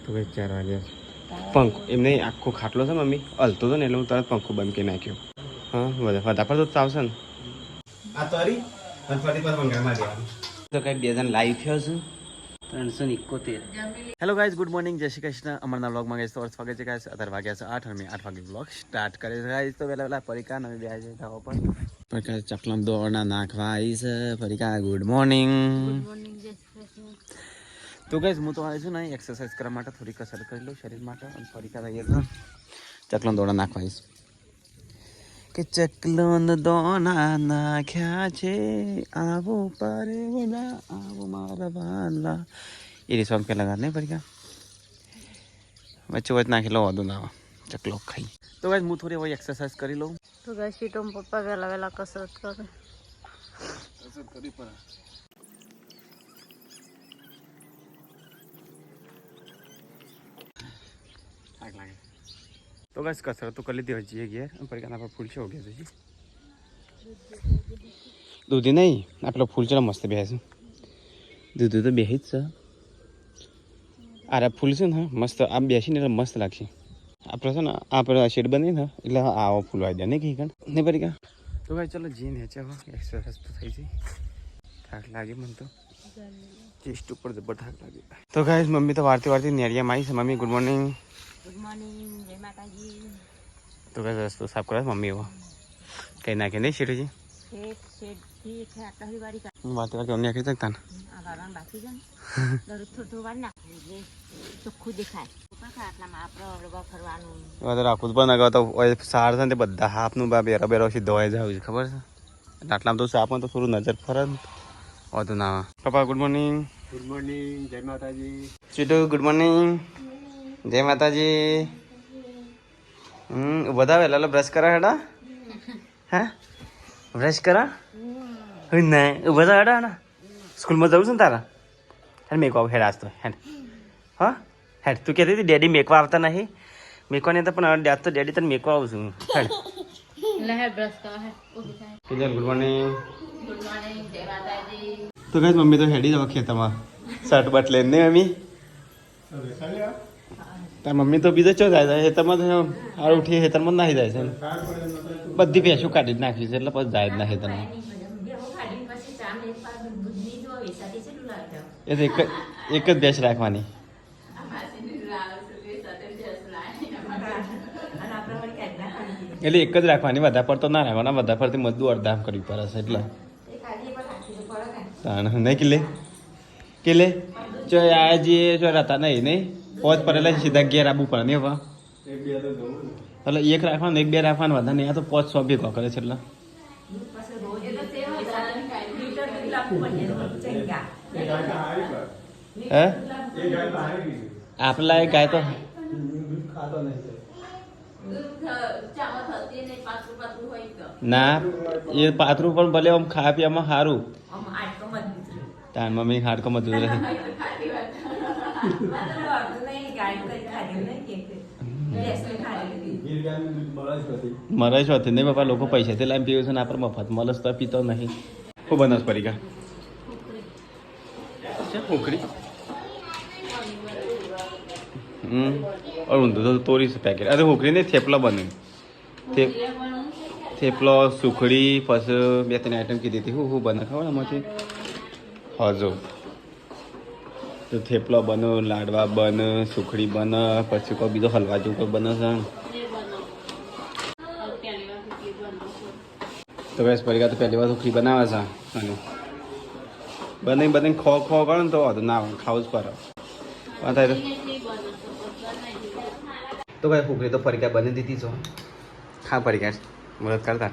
તો ભાઈ 4 વાગ્યા પંખો એમને આખો ખાટલો છે મમ્મી હલતો હતો ને એટલે હું તરત પંખો બંધ કરી નાખ્યો. હા વધારે તો આવશે ને આ તરી ફરી પર મંગા મારી તો કંઈક 2 જણ લાઈવ થયો છું 371. હેલો ગાઈઝ, ગુડ મોર્નિંગ, જય શ્રી કૃષ્ણ. અમારના વ્લોગમાં ગાઈઝ તો સ્વાગત છે ગાઈઝ. અત્યારે વાગ્યા છે 8 અને 8 વાગે વ્લોગ સ્ટાર્ટ કરે છે ગાઈઝ. તો પહેલા પરીકા નવી બે છે ધાવા પર પરીકા ચકલમ દોડના નાખવા આવી છે. પરીકા ગુડ મોર્નિંગ. તો ગાઈઝ હું તો આવી છું ને એક્સરસાઇઝ કરવા માટે થોડી કસરત કરી લઉં શરીર માટે. અને પરીકા થઈ ચકલમ દોડા નાખવા આવીશ કે ચકલન દોના નાખ્યા છે આવો પારે વડા આવો મારા વાલા. એ સોંગ પેલા ગાત નહીં પડી વચ્ચે વચ્ચે નાખી લો વધુ ના ચકલો ખાઈ. તો ગાઈસ હું થોડી હવે એક્સરસાઇઝ કરી લઉં. તો ગાઈસ સીટો પપ્પા વહેલા કસરત કરે. કસરત કરી પડે. આગ લાગે. તો ગાઈસ કસરત તો કરી લીધી હજી ઘેર પરીક્ષાના પર ફૂલ છે હો ગયા છે. દૂધી નહીં આપણે ફૂલ છે મસ્ત બેસે દૂધી તો બેસી જ છે. અરે ફૂલ છે ને મસ્ત આમ બેસીને એટલે મસ્ત લાગશે. આપણે છે ને આપણે શેડ બની ને એટલે આવો ફૂલ આવી જાય નહીં કઈ કણ નહીં પરીકા. તો ભાઈ ચલો જી નેચે એક્સરસાઇઝ તો થઈ જાય. થાક લાગે મને તો ચેસ્ટ ઉપર જબર થાક લાગે. તો ગાઈસ મમ્મી તો વારતી નેરિયામાં આવી છે. Mummy good morning. Good morning, જય માતાજી. તો ગાઈસ રસ્તો સાફ કરે મમ્મી એવો કઈ નાખે નહીં શેઠજી વારતી અમને આખી શકતા ને રાખવું પણ અગાઉ તો સાર છે ને બધા હાફનું બેરો બેરો સીધો હોય જાય છે ખબર છે. આટલામાં તો સાપ તો થોડું નજર ફરે વધુ ના. પપ્પા ગુડ મોર્નિંગ. ગુડ મોર્નિંગ, જય માતાજી. ચીટુ ગુડ મોર્નિંગ, જય માતાજી. બધા વહેલા બ્રશ કરા હેડા હે બ્રશ કરા નહીં બધા હેડા હેડા સ્કૂલમાં જવું છે ને તારા હેડ મેકવા હેડ આજ તો હેડ હા હેડ તું કહેતી હતી ડેડી મેકવા આવતા નહીં મેકવાની હતા પણ આજ તો ડેડી તને મેકવા આવું છું હેડ. Good morning. તો કઈ મમ્મી તો હેડી જવા ખેતરમાં શર્ટ બટ લઈને નહીં મમ્મી તાર મમ્મી તો બીજો ચો જાય છે ખેતરમાં તો હાર ઉઠી ખેતરમાં નાહી જાય છે બધી ભેંસું કાઢી જ નાખી છે એટલે પછી જાય જ ના ખેતરમાં. એ તો એક જ ભેંસ રાખવાની. એટલે એક જ રાખવાની વધારે પડતો ના રાખવાના વધારે પડતી મજદૂર અડધામ કરવી પડે છે એટલે નહીં કિલ્લે ચો આ જે ચો રહેતા નહીં નહીં પોચ પડેલા સીધા ઘેર આવવું પડે નહીં હવે એટલે એક રાખવાનું એક બે રાખવાનું વધારે નહીં આ તો 500 ભેગો કરે છે એટલે હે આપલા એક ગાય તો ના એ પાતરું પણ ભલે આમ ખાવા પીવામાં સારું તાર મમ્મી હાડકો મજૂર રહે મરે છો નહીં બાપા લોકો પૈસાથી લાઈન પીવે છે ને આપણે મફત મળસ તો પીતો નહીં. ખૂબ બનાસ પરીકા ઉકળી ઊંધું તો તોડીશ પેકેટ. અરે ઉકળી ને થેપલા બને થેપલો સુખડી પછી 2-3 આઈટમ કીધી હતી હું બને ખબર એમાંથી હજો તો થેપલો બનો લાડવા બને સુખડી બને પછી કોઈ બીજો હલવા જેવું કોઈ બને છે. તો બસ પરીકા તો પહેલી વાર સુખડી બનાવે છે અને બને ખો કરો ને તો વધુ ના ખાવું જ પડે. તો ભાઈ ફૂકરી તો પરીકા બની દીધી છો ખા પરીકા મદદ કરતા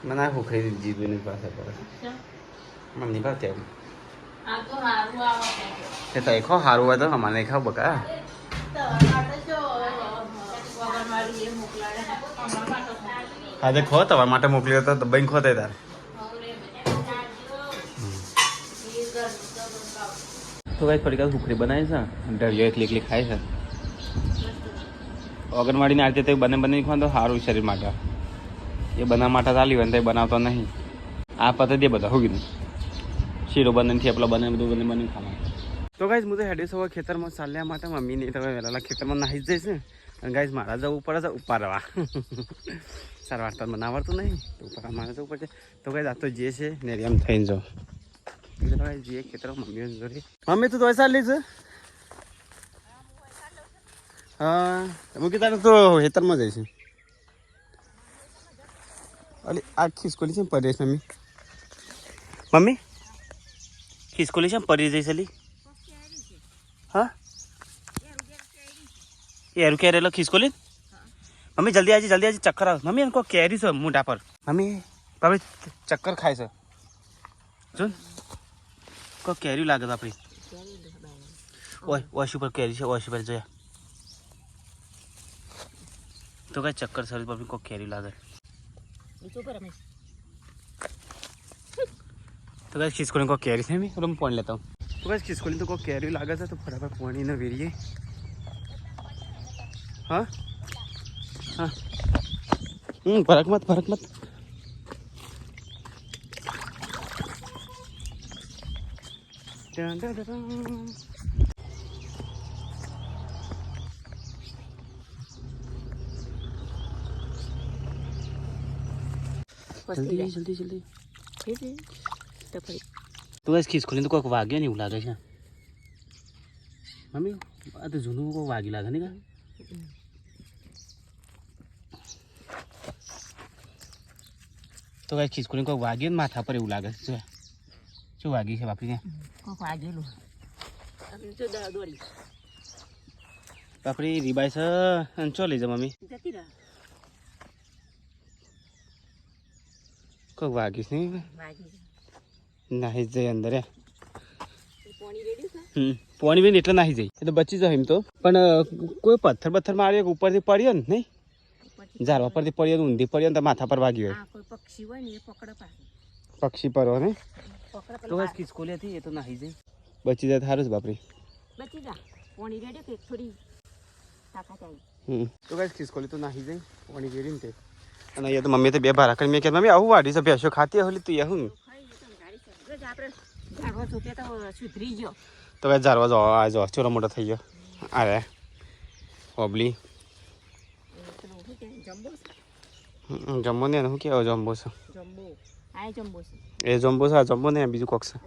મને આ ફૂકરી જીતની પાસે પડે મને નહીં ભાવતી આવું એ તો ખો સારું હોય તો અમારે નહીં ખાવ બકા આજે ખો તમારા માટે મોકલ્યો તો દબાઈને ખો તાર. તો ભાઈ થોડી કાલ સુખડી બનાવી છે ઢળિયો એકલી ખાય છે. ઓગણવાડીને આ રીતે બને ખાવા તો સારું શરીર માટે એ બનાવવા માટે ચાલી હોય ને તો બનાવતો નહીં આ પતે દે બધા હું કીધું શીરો બને થેપલો બને બધું બને ખાવાનું તો ગાઈઝ હું તો હેડ્યો છું ખેતરમાં ચાલ્યા માટે મમ્મીને તો વહેલા ખેતરમાં નાહી જ જઈશ અને ગાઈઝ મારા જવું પડે છે ઉપાડવા સાર વાર્તા મને આવડતું નહીં તો ઉપર મારે જવું પડશે તો ગાઈઝ આ તો જે છે ને એમ થઈને જાઓ જે ખેતરમાં મમ્મીઓ જોડે મમ્મી તું તો ચાલી છે હા હું કીધા તો ખેતરમાં જઈશું અલી આ ખિસકોલી છે પરેશ મમ્મી મમ્મી ખિસકોલી છે પરી જઈશ અલી હા એરું કેરેલો ખિસકોલી મમ્મી જલ્દી આજે ચક્કર આવે મમ્મી એમ કોઈ કેરી છે મોઢા પર મમ્મી બાપડી ચક્કર ખાય છે જો કોઈ કેરી લાગે બાપડી ઓય ઓછી પર કેરી છે ઓછી પર જોયા તો કઈ ચક્કર સરી બાપડી કોઈ કેરી લાગે તો કઈ ખિસકોલી કોઈ કેરી છે મેં હું પાણી લેતા હું તો કઈ ખિસકોલી તો કોઈ કેરી લાગે છે તો ફટાફટ પાણીને વેરીએ હા હા ફરક મત જલ્દી તો બસ ખિસકોલી તો કોઈક વાગ્યો ને એવું લાગે છે મમ્મી આ તો જૂનું કોઈ વાગી લાગે ને કા તો કઈ ખિસકોલી કોઈ વાગ્યો ને માથા પર એવું લાગે છે શું વાગી છે બાપરી વાગેલું બાપરી રીબાઈ છે અને ચો લઈ જા મમ્મી કોઈ વાગીશ નહીં નાહી જાય અંદર પાણી બી એટલે નાહી જાય એટલે બચી જાય એમ તો પણ કોઈ પથ્થર માર્યો ઉપરથી પડ્યો ને નહીં ઝાડવા પરથી પડ્યો ઊંધી પડ્યો ને તો માથા પર વાગ્યો હોય પક્ષી પર ને તો બસ ખિસકોલી હતી એ તો નાહી જાય બચી જાય સારું જ બાપરી તો કઈ ખિસકોલી તો નાહી જાય પાણી ગેરી ને તે અને અહીંયા તો મમ્મી તો બે ભારા કરી મેં કે મમ્મી આવું વાડી છે ભેંસો ખાતી હોલી તું હું તો કઈ ઝાડવા જો આ જો ચોરો મોટો થઈ ગયો અરે ઓબલી જમ્બો ને શું કેવો જમ્બો છે એ જમ્બો છે આ જમ્બો ને બીજું કોક છે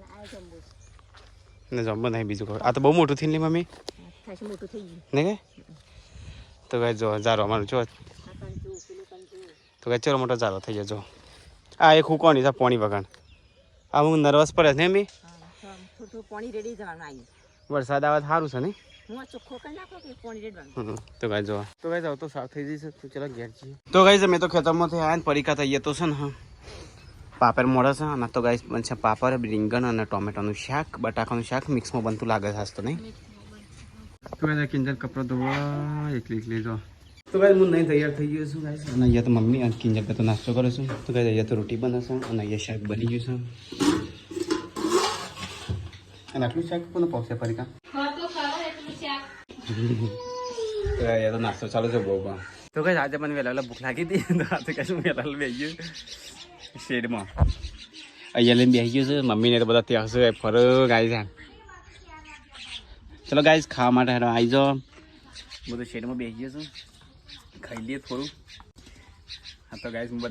ને જમ્બો નહીં બીજું કોક આ તો બહુ મોટું થઈ મમ્મી ને કે તો કઈ જો ઝાડવા મારું જો તો કઈ ચોરો મોટો ઝાડો થઈ જાય જો આ એક હુકોની છે પોણી વગર આ હું નર્વસ પડે ને મેં વરસાદ આવે સારું છે ને તો કઈ જો તો કઈ જાવ તો સાફ થઈ જઈશ તો ચાલો ઘેર જઈએ તો કઈ મેં તો ખેતરમાંથી આવ્યા ને પરીકા થઈએ તો છે ને હા પાપડ મળે છે અને તો ગાઈસ બનશે પાપડ રીંગણ અને ટોમેટોનું શાક બટાકાનું શાક મિક્સમાં બનતું લાગે છે તો નહીં તો કઈ કિંજલ કપડો ધોવા એકલી જો તો ગાઈસ હું નહીં તૈયાર થઈ ગયો છું ગાઈસ અને અહીંયા તો મમ્મી અને કિંજલ તો નાસ્તો કરે છે તો ગાઈસ અહીંયા તો રોટી બનશે અને અહીંયા શાક બની ગયું છે અને આટલું શાક કોને પહોંચે પરીકા તો અહીંયા તો નાસ્તો ચાલુ છે બહુ તો ગાઈસ આજે મને વહેલા ભૂખ લાગી હતી તો આજે કશું વહેલા બેસી ગયું શેડમાં અહીંયા લઈને બેસી ગયું છે મમ્મીને તો બધા ત્યાં છે ફરો ગાય છે ચલો ગાઈસ ખાવા માટે આવી જાઓ બધું શેડમાં બેસી ગયો છું ખાઈ લઈએ થોડું હા તો ગાઈસ હું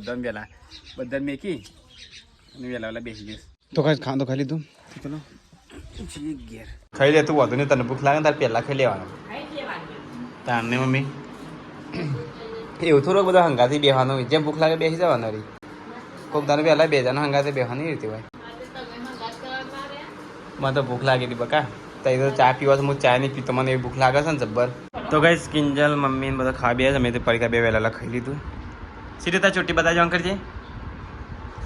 બધા મેકી અને વહેલા બેસી ગયો તો ગાઈસ ખાવા તો ખાઈ લીધું ચલો ઘેર ખાઈ લે તું વધુ નહીં તને ભૂખ લાગે તારે પહેલાં ખાઈ લેવાનું તારને મમ્મી એવું થોડુંક બધા હંગાથી બેસવાનું જેમ ભૂખ લાગે બેસી જવાનું રી કોક દાને પહેલાં બે જણા હંગાથી બેસવાની રીતે હોય મને તો ભૂખ લાગી હતી બકા તો ચા પીવા તો હું ચા નહીં પીતો મને એવી ભૂખ લાગે છે ને જબ્બર તો ગાઈસ કિંજલ મમ્મી બધા ખાવા બે છે મેં તો પરીકા બે વહેલા ખાઈ લીધું સીધી તાર ચોટી બધા જવા કરજે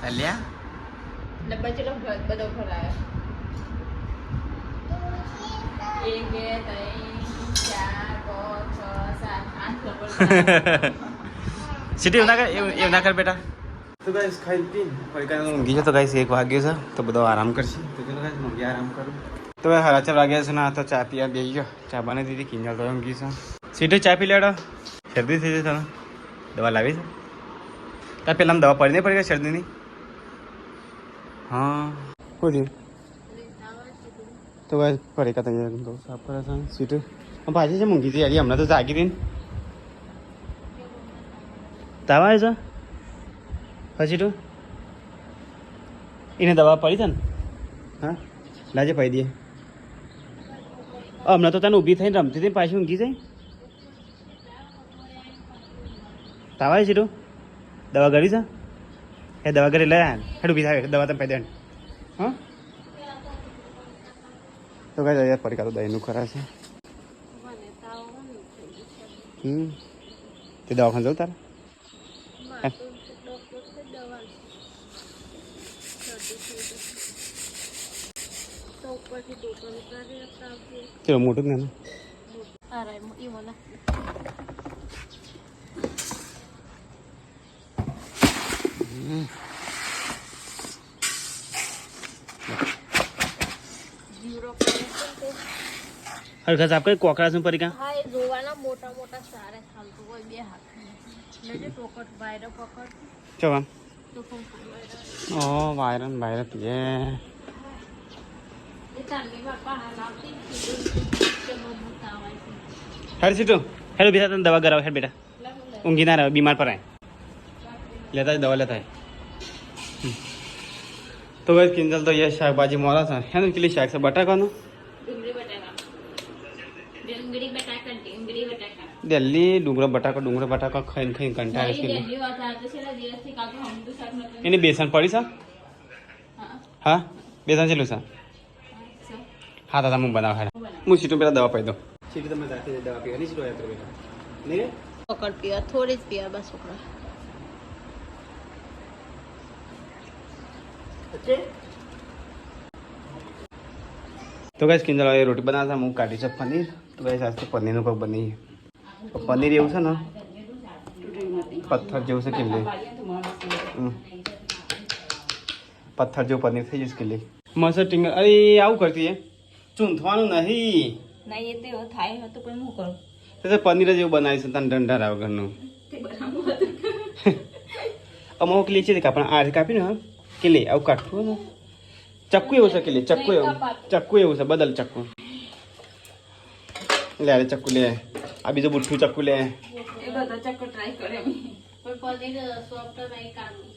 અલ્યા સીટી એવું ના કર બેટા તો ગાઈસ ખાઈ પી પરીકા ઊંઘી છે તો ગાઈસ 1 વાગ્યો છે તો બધો આરામ કરશે તો ચલો ગાઈસ ઊંઘી આરામ કરું તો હવે 4:30 વાગ્યા છે ને તો ચા પીવા બેસી ગયો ચા બની દીધી કિંજલ તો ઊંઘી છે સીધો ચા પી લેડો શરદી થઈ જાય તને દવા લાવી છે ત્યાં પેલા દવા પડી નહીં પડી ગઈ શરદીની હા શું થયું તો ભાઈ ફરી કા તૈયાર તો સાફ કરે છે સીટ પાછી છે મૂંઘી હતી હમણાં તો જાગી હતી તાવ આવે છે પછી તો એને દવા પડી છે ને હા લાજે પાઈ દઈએ હમણાં તો તને ઊભી થઈને રમતી હતી પાછી ઊંઘી જાય તાવ આવે છે તું દવા કરી છે એ દવા કરી લે હેડ ઊભી થાય દવા તમે પાઈ દે હા તો કઈ યાર ફરી કાઢો દહીંનું ખરા છે તે દવાખાને જવું તારે ચલો મોટું નાનું હરખા સાફ કરી કોકરા શું પરી કા હા એ જોવાના મોટા મોટા સારે ચાલતું હોય બે હાથ લેજે ટોકટ વાયરો પકડ ચો આમ તો ફોન ઓ વાયરન વાયરન પીએ એ તારની બાપા હાલ આવતી કે મમ્મી તાવાય છે હેડ સીટો હેડ બેટા તને દવા કરાવ હેડ બેટા ઊંઘી ના રહે બીમાર પડાય લેતા દવા લેતા તો ભાઈ કિંજલ તો ये શાકભાજી મોરા છે હેનું પેલી શાક છે બટાકાનું દિલ્હી ડુંગરો બટાકા ખાઈને ખાઈને કંટાળે છે એની બેસન પડી છે હા બેસન છેલ્લું છે હા દાદા હું બનાવ હેડ હું સીટું પેલા દવા પાઈ દઉં સીટું તમે જાતે દવા પીવાની સીટો યાદ બેટા નહીં પકડ પીવા થોડી જ પીવા બસ છોકરા તો ગાઈસ કિંજલ હવે રોટી બનાવતા હું કાઢી છે પનીર તો ગાઈસ આજ તો પનીરનું પગ બની પનીર એવું છે ને પથ્થર જેવું છે કિલ્લી પથ્થર જેવું પનીર થઈ જશે કિલ્લી મસ્ત ટીંગર અરે આવું કરતી હે ચૂંથવાનું નહીં નહીં એ તો એવું થાય હતું પણ હું કરું તો પનીર જ એવું બનાવી છે તને ડંડા રાવ ઘરનું અમુક લે છે આપણે આ કાપીને હા કિલ્લી આવું કાઢવું ને ચક્કુ એવું છે કિલ્લી ચક્કુ એવું છે બદલ ચક્કુ લે અરે ચક્કુ લે આ બીજું બુઠ્ઠું ચક્કુ લે એ બધા ચક્કર ટ્રાય કરે પણ પનીર સોફ્ટ નહીં કાઢું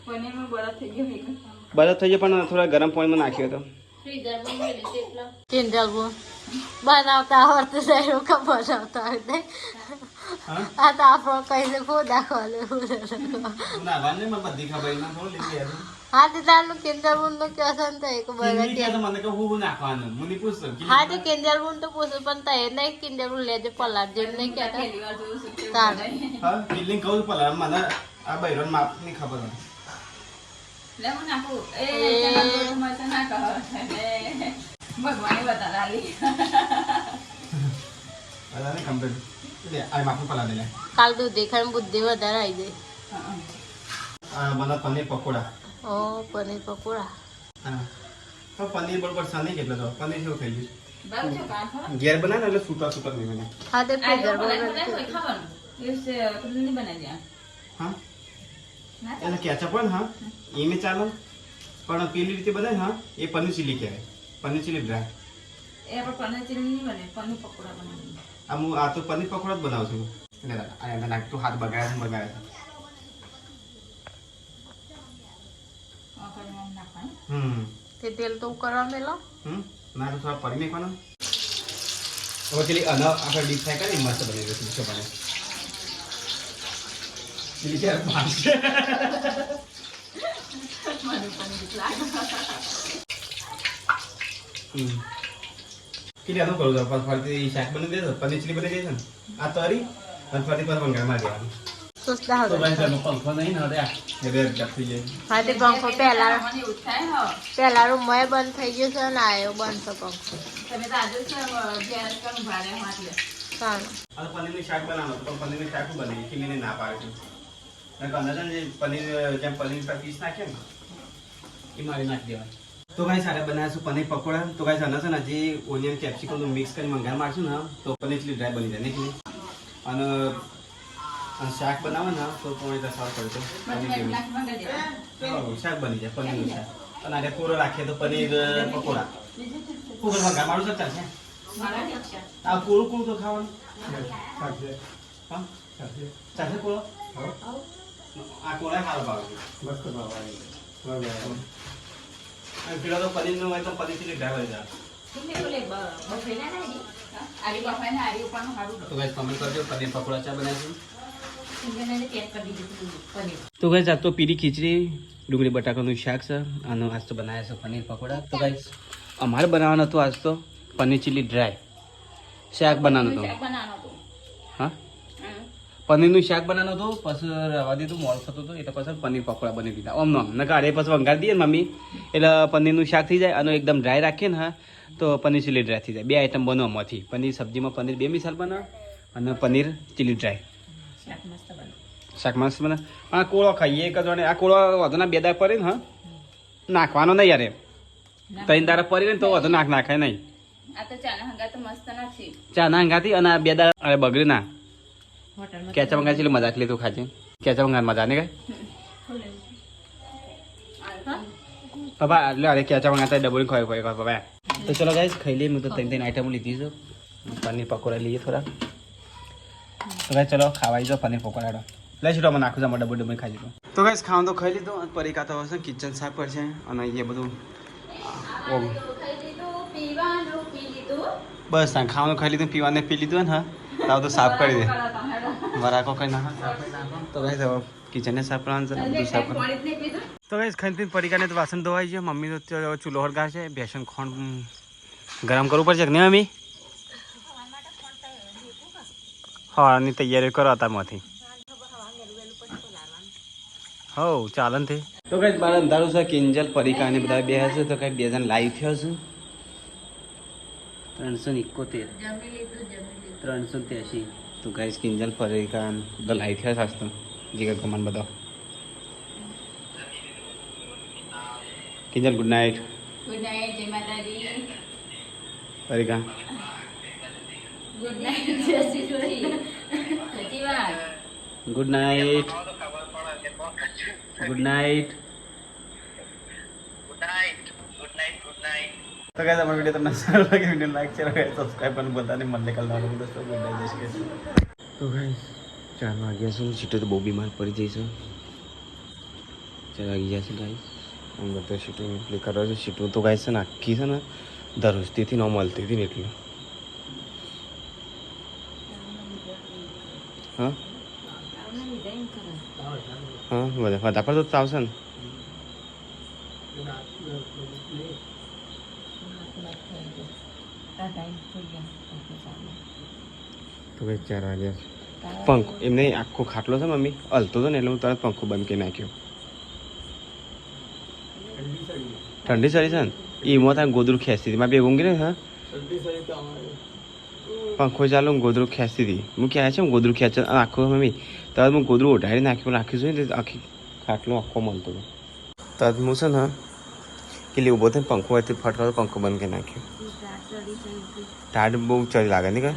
પનીરમાં બરફ થઈ ગયો બરફ થઈ ગયો પણ થોડા ગરમ પાણીમાં નાખ્યો હતો ફ્રીઝરમાં મેલી તેટલા કિંજલમાં બનાવતા આવડતું જાય રોકા બનાવતા આવડે આ તો આપણો કઈ છે ફો દાખવાનું હા તો તારું કેન્દ્રબુન નું ક્વેશ્ચન તો એક હા તો કેન્દ્રબુન તો પૂછું પણ તો એ નહીં કેન્દ્રબુન લેજે પલાટ જેમ નહીં કહેતા કાલ દૂધ દેખાય બુદ્ધિ વધારે આવી જાય પનીર પકોડા ઓ પનીર પકોડા પનીર બરોબર સાની કેટલો તો પનીર કેવું થઈ ગયું ઘેર બનાવે એટલે સૂટા સૂટા નહીં બને હા તે ફ્રીઝરમાં હા એટલે કેચઅપ હોય ને હા એ મેં ચાલો પણ પેલી રીતે બનાવે હા એ પનીર ચીલી કહેવાય paneer chilli dry paneer chilli નહીં બને પનીર પકોડા બનાવી આ તો પનીર પકોડા જ બનાવું છું એટલે નાખતું હાથ બગાડે તે તેલ તો કરવા મેલો ના તો થોડા પડી નાખવાના હવે પેલી આપણે ડીપ ફ્રાય કરી મસ્ત બની જશે શું બને પેલી ક્યારે પાડશે કેટલી આનું કરું છું ફરીથી શાક બની દે પનીર ચીલી બની જાય છે ને આ તરી અને ફરીથી પર વંગારમાં દેવાનું સોચતા તો ભાઈ તમે પંખો નહીં ને હવે થઈ જાય હા તે પંખો પહેલા રૂમમાં બંધ થઈ ગયો છે ને આવ્યો બંધ છે પંખો આ પનીરનું શાક બનાવવાનું તો પનીરનું શાક બને ખીલીને ના પાડે છે અંદર જે પનીર જેમ પનીર પર પીસ નાખે ને એ મારી નાખી દેવાનું તો ભાઈ સારા બનાવીશું પનીર પકોડા તો ભાઈ આના છે ને જે ઓનિયન કેપ્સિકમ મિક્સ કરી મંગાર મારશું ને તો પનીર ચીલી ડ્રાય બની જાય નહીં અને શાક બનાવે ને તો થોડી સારું પડે શાક બની જાય પનીરનું શાક અને આજે કોરો રાખીએ તો પનીર પકોડા કુકર વગા મારું સર ચાલશે આ પૂરું પૂરું તો ખાવાનું હા ચાલશે પૂરો આ કોળા ખાવા ભાવે મસ્ત ભાવે અને પેલો તો પનીરનું હોય તો પનીર ચીલી ડ્રાઈવર જા તો ગાઈસ કમેન્ટ કરજો પનીર પકોડા ચા બનાવીશું તો ગાઈસ આ તો પીરી ખીચડી ડુંગળી બટાકાનું શાક છે અને આજ તો બનાવ્યા છે પનીર પકોડા તો ગાઈસ અમારે બનાવવાનું હતું આજ તો પનીર ચીલી ડ્રાય શાક બનાવવાનું હતું હા પનીરનું શાક બનાવવાનું હતું પછી રવા દીધું મોડું થતું હતું એટલે પછી પનીર પકોડા બની દીધા આમ નામ ને કાઢે પછી વંગાડી દઈએ ને મમ્મી એટલે પનીરનું શાક થઈ જાય અને એકદમ ડ્રાય રાખીએ ને હા તો પનીર ચીલી ડ્રાય થઈ જાય બે આઈટમ બનો આમાંથી પનીર સબ્જીમાં પનીર બે મિસાલ બનાવ અને પનીર ચીલી ડ્રાય શાક મસ્ત બને આ કોળો ખાઈએ એક જ આ કોળો વધુ ના બે દાળ પડે ને હા નાખવાનો નહીં યાર ત્રણ દાડા પડી ને તો વધુ નાખાય નહીં ચા ના હંગાતી અને બે દાડા અરે બગડી ના કેચા મંગા છે મજાક લીધું ખાજે કેચા મંગા મજા નહીં કઈ બાબા એટલે અરે કેચા મંગા ડબલ ખવાય બાબા તો ચલો ગાઈસ ખાઈ લઈએ હું તો ત્રણ આઈટમ લીધી છે પનીર પકોડા લઈએ થોડા તો ગાઈસ ચલો ખાવાઈ જાઓ પનીર પકોડા લઈ છૂટો મને નાખું છું ડબલ ખાઈ લીધું તો ગાઈસ ખાવાનું તો ખાઈ લીધું પરીકા તો હશે કિચન સાફ પડશે અને અહીંયા બધું બસ ખાવાનું ખાઈ લીધું પીવાને પી લીધું ને હા તાવ તો સાફ કરી દે વરાકો કઈ ના તો ગાઈસ કિચનને સાફ કરવાનું છે બધું સાફ કરવાનું તો ગાઈસ ખાઈ પીને પરીકાને તો વાસણ ધોવાઈ છે મમ્મી તો ચૂલો હળગા છે બેસન ખોંડ ગરમ કરવું પડશે કે નહીં મમ્મી હવાની તૈયારી કરો અત્યારમાંથી હો ચાલન તે તો કઈ બાર અંધારું છે કિંજલ પરીકા ને બધા બે હશે તો કઈ બે જણ લાઈવ થયો છું 371 383 તો ગાઈસ કિંજલ પરીકા બધા લાઈવ થયા સાસ્તો જીગર કમાન બધા કિંજલ ગુડ નાઇટ જય માતાજી પરીકા good night good night good night તો ગાઈસ અમારો વિડિયો તમને સારો લાગે વિડિયો લાઈક શેર અને સબસ્ક્રાઇબ કરવાનું ભૂલતા નહીં મને કાલ લાવો દોસ્તો ગુડ નાઇટ જય શ્રી તો ગાઈસ 4 વાગ્યા છે સીટો તો બહુ બીમાર પડી જઈ છે 4 વાગ્યા છે ગાઈસ આમ બધો સીટો પ્લે કરો છે સીટો તો ગાઈસ છે ને આખી છે ને ધરુસ્તીથી ન મળતી હતી ને એટલે હા હા બધા પર તો આવશે ને તો ભાઈ 4 વાગ્યા પંખો એમને આખો ખાટલો છે મમ્મી હલતો હતો ને એટલે હું તરત પંખો બંધ કરી નાખ્યો ઠંડી સડી છે ને એમાં તારે ગોદરું ખેંચતી હતી મારે બે ઊંઘી ને હા પંખો ચાલો ગોદરું ખેંચતી હતી હું ક્યાં છે હું ગોદરું ખેંચ આખો મમ્મી તરત હું ગોદરું ઓઢાડી નાખ્યું જોઈએ ને આખી ખાટલો આખો મળતો હતો તરત હું છે ને કે ઊભો થઈને પંખો હોય ફટકાતો પંખો બંધ કરી નાખ્યો ટાઢ બહુ ચડી લાગે ને કે